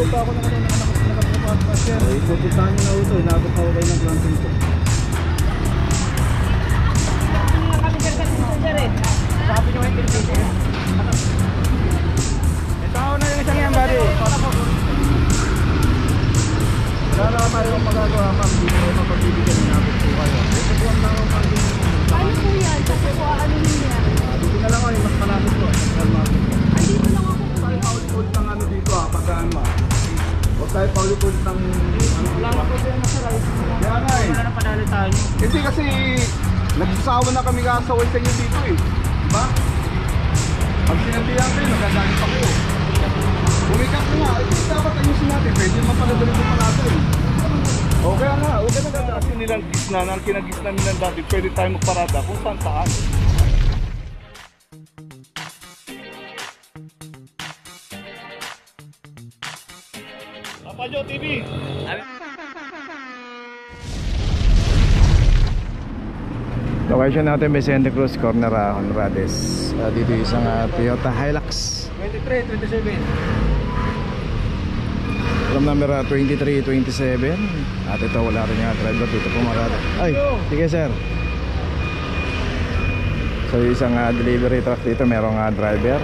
pa ako na kanina nakapagpas yan. Okay, pupuntahan nyo na ito. Inabot ako kayo ng planting ko. Sabi nyo yung pinipito. May tao na yung isang yan, buddy. Wala na tayo ang magagawa, ma'am. Hindi ko mapagbibigyan niya ako po kayo. Ito po ang lang ang pagiging. Ano po yan? Kasi po ano niya? Dito na lang ako, mas malapit po. Andito lang ako. Tayo paulit-ulit ng ano dito pagkaan mo. Huwag tayo paulit-ulit ng ano. Wala na po yan sa rice. Kaya nga eh. Wala na padali tayo. Hindi kasi nagsasawa na kami kasaway sa inyo dito eh. Diba? Pag sinabihan kayo, nagagalit pa kayo. Bumikat na nga, dapat ayusin natin. Pwede naman pala dito pa natin. Okay nga, okay na ganda. Kasi nilang gisna, ang kinagisna nilang dati, pwede tayo magparada kung saan saan. Papajo TV! Location natin Vicente Cruz, corner Honrades. Dito isang Toyota Hilux 23, 27. from number 2327. At ito wala rin nga driver dito pumarada. Ay, sige sir. So isang delivery truck dito, merong driver.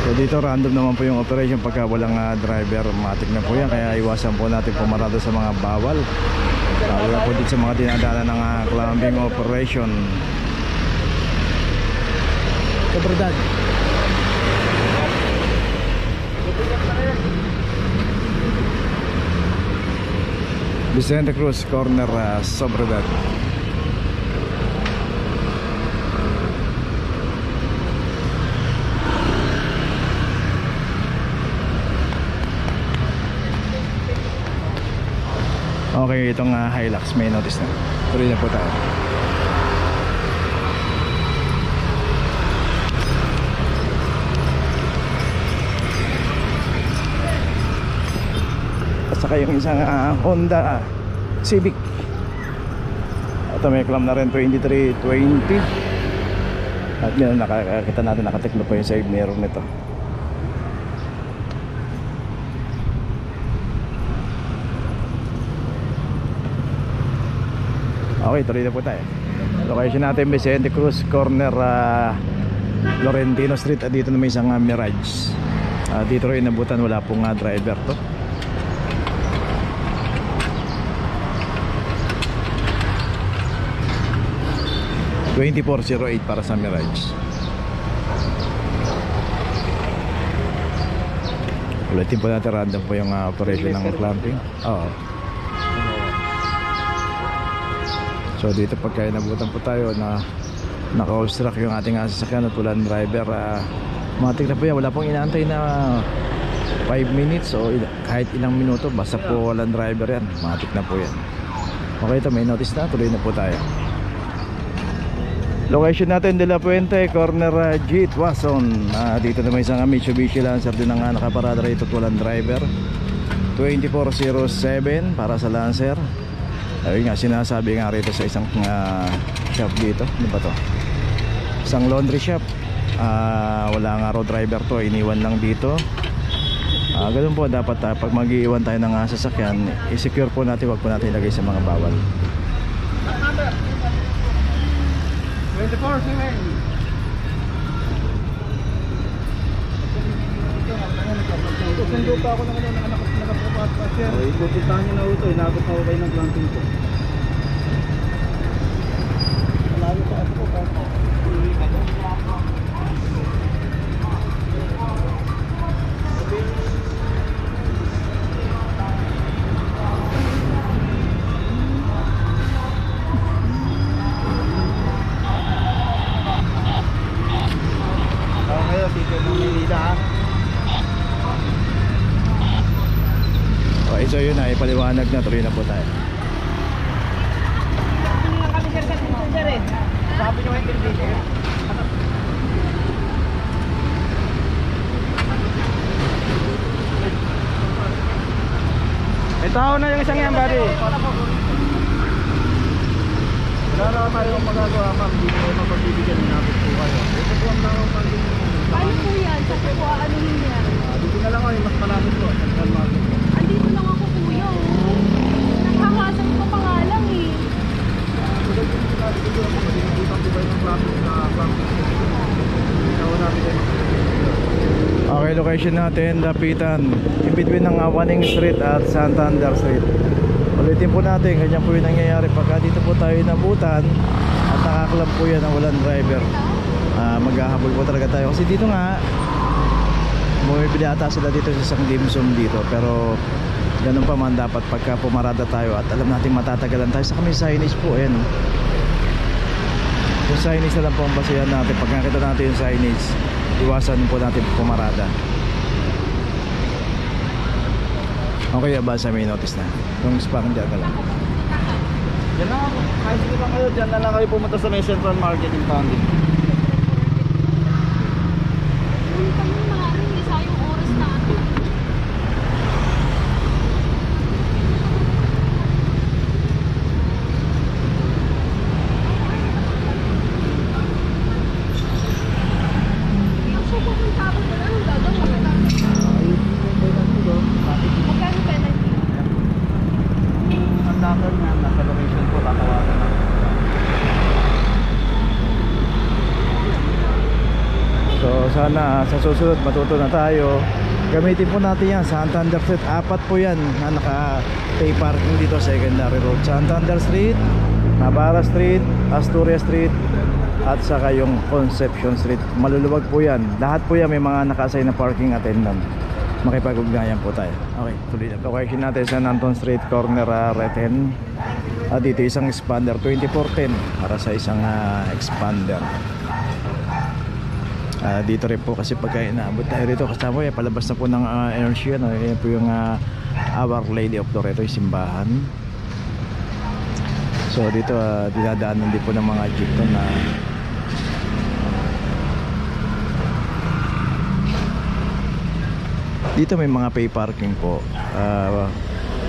So dito random naman po yung operation pagka walang driver. Matik na po yan, kaya iwasan po natin pumarada sa mga bawal. Lalo po dito sa mga dinadala ng clamping operation. Sobredad. Vicente Cruz, corner Sobredad. Okay, itong Hilux may notice na. Tuloy na po tayo. At saka yung isang Honda Civic. Ito may clam na rin 2320. At ngayon nakakita natin, nakateklo po yung side mirror nito. Okay, tuloy na po tayo. Location natin Vicente Cruz, corner Laurentino Street. Dito na may isang Mirage. Dito rin inabutan, wala pong driver to. $24.08 para sa Mirage. Ulitin po natin, random po yung operation ng clamping. Oo. So dito pagka inabutan po tayo na naka-obstruct yung ating sasakyan at walang driver, matik na po yan. Wala pong inaantay na 5 minutes o kahit ilang minuto, basta po walang driver yan, matik na po yan. Okay, ito may notice na, tuloy na po tayo. Location natin De La Puente, corner G. Tuason. Dito na may isang Mitsubishi Lancer din ang nakaparada rito at walang driver. 2407 para sa Lancer. Ayun nga, sinasabi nga rito sa isang shop dito. Ano ba to? Isang laundry shop. Wala nga raw driver to, iniwan lang dito. Ganun po dapat pag mag-iiwan tayo ng sasakyan, i-secure po natin, wag po natin ilagay sa mga bawal. 24, sige. Sundo pa ako na kanina nakapagpas yan. Okay, pupuntahan nyo na ito. Inabot ako kayo ng planting ko. Malayo pa ako po. Okay, sige mo nilida ha. Okay, so yun na, ipaliwanag na, tuloy na po tayo. Sabi nyo yung pinipito. May tao na yung isang yan, buddy. Wala na tayo ang magagawa, ma'am. Hindi ko mapagbibigyan niya ako po kayo. Ito po ang lang ang pagiging. aanuhin niya. Dito na lang mas malapit po. Central Market. Andito lang ako kuya, oh. Nakakasal ko pa nga lang eh. Okay, location natin, Dapitan, in between ng Awaning Street at Santander Street. Ulitin po natin, ganyan po yung nangyayari pagka dito po tayo nabutan at nakaklab po yan ng walang driver. Maghahabol po talaga tayo kasi dito nga bumibili ata sila dito sa isang dimsum dito, pero ganun pa man dapat pagka pumarada tayo at alam natin matatagalan tayo sa kami signage po. Ayan, yung signage na lang po ang basihan natin. Pag nakita natin yung signage, iwasan po natin pumarada. Okay, abasa may notice na yung spark dyan ka lang. Yan na ako. Kahit hindi lang kayo, dyan na lang kayo pumunta sa may Central Market in Tandy. Uy, kami maaaring isa yung oras natin. Ang sopa kong tapos na anong gagawin? Magkano penalty? Ang number nga, nasa location po, tatawagan na. So sana sa susunod matuto na tayo. Gamitin po natin yan. Santander Street, 4 po yan na naka-pay parking dito sa secondary road. Santander Street, Navarra Street, Asturias Street, at saka yung Concepcion Street. Maluluwag po yan. Lahat po yan may mga naka-assign na parking attendant. Makipag-ugnayan po tayo. Okay, tuloy na. Location natin sa Nanton Street, corner Reten. Dito isang expander, 2410 para sa isang expander. Dito rin po kasi pagka inaabot tayo rito kasama yan, palabas na po ng energy, yan po yung Our Lady of Loreto, yung simbahan. So dito dinadaanan din po ng mga jeep to na dito may mga pay parking po.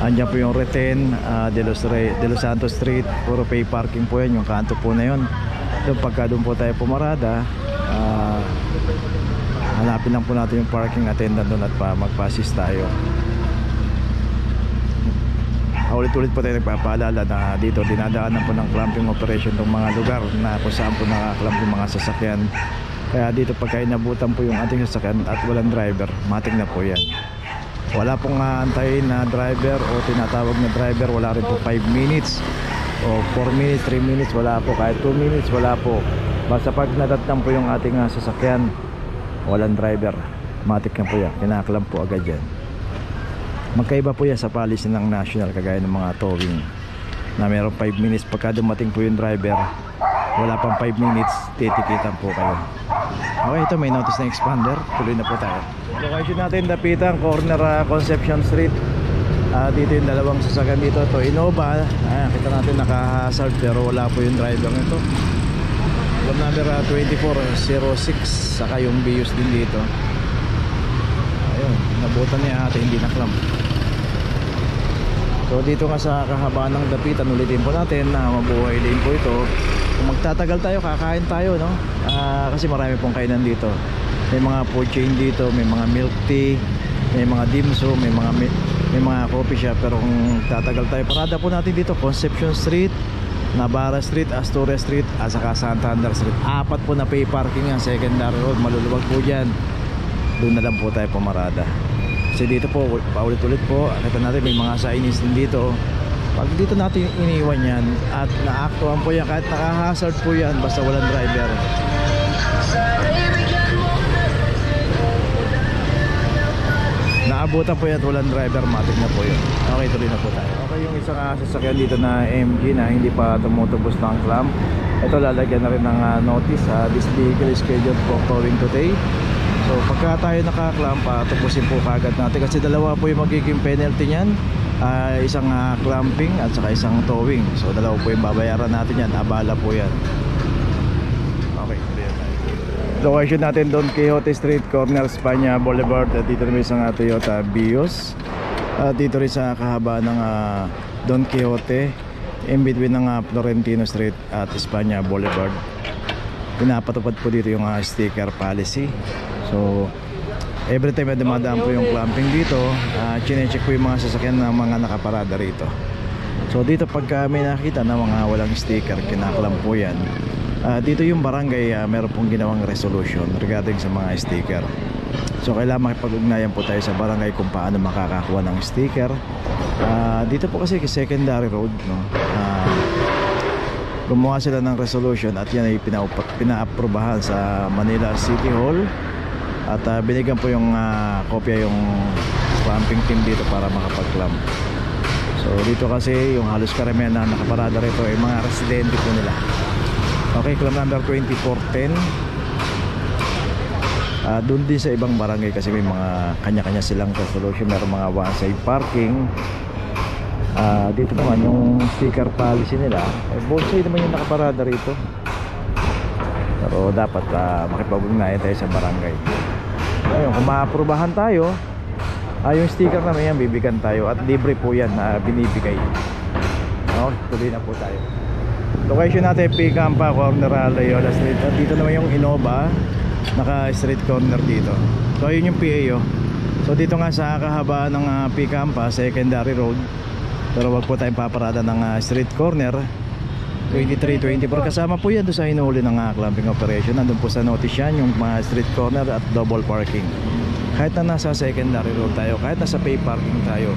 Andyan po yung Reten, De Los Santos Street, puro pay parking po yan, yung kanto po na yun. Doon pagka doon po tayo pumarada, hanapin lang po natin yung parking attendant doon at magpa-assist tayo. Ulit-ulit po tayo nagpapaalala na dito dinadaanan po ng clamping operation ng mga lugar na kung saan po nakaklamp yung mga sasakyan. Kaya dito pagka inabutan po yung ating sasakyan at walang driver, matik na po yan. Wala pong aantayin na driver o tinatawag na driver, wala rin po 5 minutes o 4 minutes, 3 minutes, wala po. Kahit 2 minutes, wala po. Basta pag nadatnan po yung ating sasakyan, walang driver, matik na po yan, kinaklamp po agad yan. Magkaiba po yan sa policy ng national, kagaya ng mga towing na meron 5 minutes. Pagka dumating po yung driver, wala pang 5 minutes, titikitan po kayo. Okay, ito may notice na expander. Tuloy na po tayo. Location natin, Dapitan, corner Concepcion Street. Dito yung dalawang sasakyan dito. Ito Innova, kita natin naka-hazard pero wala po yung driver nito. Alam number 2406, saka yung Vios din dito. Ayun, nabutan niya ate, hindi naklamp. So dito nga sa kahabaan ng Dapitan, ulitin po natin na mabuhay lane po ito. Kung magtatagal tayo, kakain tayo, no? Kasi marami pong kainan dito. May mga food chain dito, may mga milk tea, may mga dimsum, may mga coffee shop. Pero kung tatagal tayo, parada po natin dito, Concepcion Street, Navarra Street, Asturias Street, at saka Santander Street. 4 po na pay parking yan, secondary road, maluluwag po dyan. Doon na lang po tayo pumarada. Kasi dito po, paulit-ulit po, kita natin may mga signage din dito. Pag dito natin iniwan yan at naaktuhan po yan, kahit naka-hazard po yan, basta walang driver, naabutan po yan at walang driver, matik na po yun. Okay, tuloy na po tayo. Okay, yung isang sasakyan dito na MG na hindi pa tumutubos ng clamp, ito lalagyan na rin ng notice, this vehicle is scheduled for towing today. So pagka tayo naka-clamp, tubusin po kagad natin kasi dalawa po yung magiging penalty niyan. Isang clamping at saka isang towing. So dalawa po yung babayaran natin yan, abala po yan. Okay, clear tayo. Location natin Don Quixote Street, corner Espanya Boulevard. At dito rin isang Toyota Vios. Dito rin sa kahaba ng Don Quixote, in between ng Florentino Street at Espanya Boulevard. Pinapatupad po dito yung sticker policy. So every time na dumadaan po yung clamping dito, chine-check po yung mga sasakyan ng mga nakaparada rito. So dito pagka may nakita na mga walang sticker, kinaklam po yan. Dito yung barangay, meron pong ginawang resolution regarding sa mga sticker. So kailangan makipag-ugnayan po tayo sa barangay kung paano makakakuha ng sticker. Dito po kasi secondary road, no? Gumawa sila ng resolution at yan ay pina-aprobahan sa Manila City Hall. At binigyan po yung kopya yung clamping team dito para makapag-clamp. So dito kasi yung halos karamihan na nakaparada rito ay mga residente po nila. Okay, clamp number 2410. Doon din sa ibang barangay kasi may mga kanya-kanya silang resolution. Meron mga one-side parking. Dito naman yung sticker policy nila, both side naman yung nakaparada rito. Pero dapat makipag-ugnayan tayo sa barangay. Ayun, kung maaprubahan tayo, yung sticker naman yan bibigyan tayo at libre po yan na binibigay. Tuloy na po tayo. Location natin P-Campa, corner Loyola Street. At dito naman yung Innova, naka street corner dito. So yun yung PA. So dito nga sa kahabaan ng P-Campa, secondary road. Pero wag po tayong paparada ng street corner. 23-24 kasama po yan doon sa hinuhuli ng clamping operation. Nandun po sa notice yan yung mga street corner at double parking. Kahit na nasa secondary road tayo, kahit nasa pay parking tayo,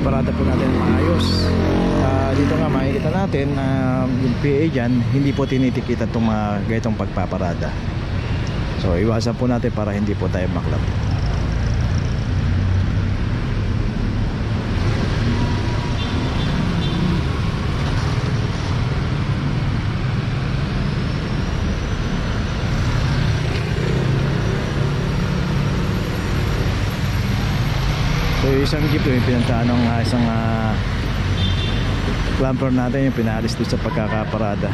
parada po natin maayos. Dito nga makikita natin yung PA dyan, hindi po tinitikitan itong mga ganitong pagpaparada. So iwasan po natin para hindi po tayo maklap. So yung isang jeep yung pinantaan ng isang clamper natin, yung pinalis doon sa pagkakaparada.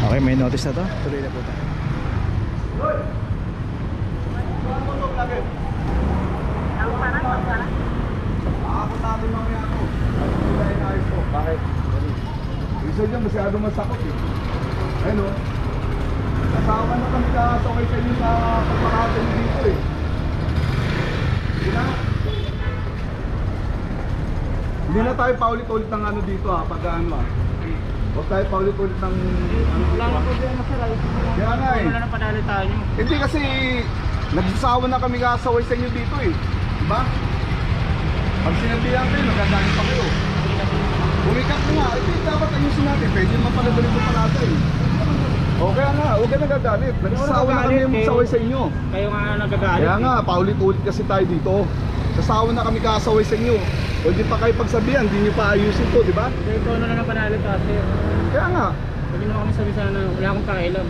Okay, may notice na to. Tuloy na po tayo. Bakit? Isa dyan masyado masakot eh. Ayun o. Kasama na kami kakasakay sa inyo sa pagpakatan dito eh. Hindi na tayo paulit-ulit ng ano dito ha, pag ano ha. Huwag tayo paulit-ulit ng ano dito. Wala na po dyan masaral. Kaya nga eh. Wala na padali tayo. Hindi kasi nagsasawa na kami kakasaway sa inyo dito eh. Diba? Pag sinabihan kayo, nagagalit pa kayo. Bumikat mo nga, dapat ayusin natin. Pwede naman pala doon ito palata eh. O kaya nga, huwag ka nagagalit. Nagsasawa na kami magsaway sa inyo. Kayo nga nagagalit. Kaya nga, paulit-ulit kasi tayo dito. Sasawa na kami kakasaway sa inyo. O di pa kayo pagsabihan, di nyo pa ayusin to, di ba? Ito na lang panalo ta, sir. Kaya nga. Pwede naman kami sabi sana, wala akong pakialam.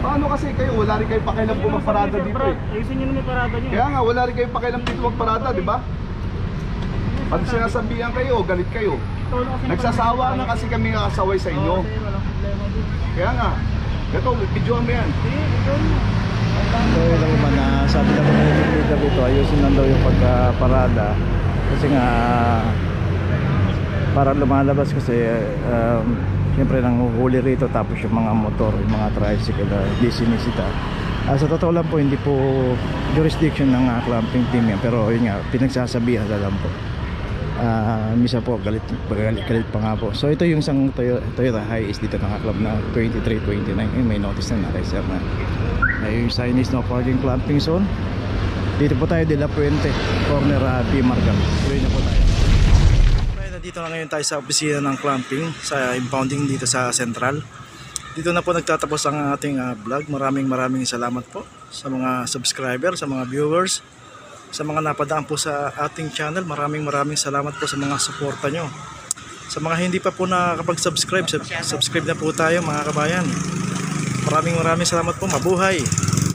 Paano kasi kayo, wala rin kayo pakialam po magparada dito eh. Ayusin nyo naman yung parada nyo. Kaya nga, wala rin kayo pakialam dito magparada, di ba? Pag sinasabihan kayo, galit kayo. Nagsasawa na kasi kami kakasaway sa inyo. Kaya nga, ito, videoan mo yan. So yun lang naman, sabi naman ng leader dito, ayusin lang daw yung pagkaparada. Kasi nga, para lumalabas kasi, siyempre nanguhuli rito, tapos yung mga motor, yung mga tricycle, di sinisita. Sa totoo lang po, hindi po jurisdiction ng clamping team yan, pero yun nga, pinagsasabihan na lang po. Misa po, galit pa nga po. So ito yung isang Toyota Hiace dito nakaklub na 2329. May notice na naka-sir na yung signage no parking clamping zone. Dito po tayo de la Puente, corner P. Margal. Tuloy na po tayo. Okay, nandito na ngayon tayo sa opisina ng clamping sa impounding dito sa Central. Dito na po nagtatapos ang ating vlog. Maraming salamat po sa mga subscriber, sa mga viewers, sa mga napadaan po sa ating channel. Maraming salamat po sa mga suporta nyo. Sa mga hindi pa po nakakapag-subscribe, subscribe na po tayo mga kabayan. Maraming salamat po. Mabuhay!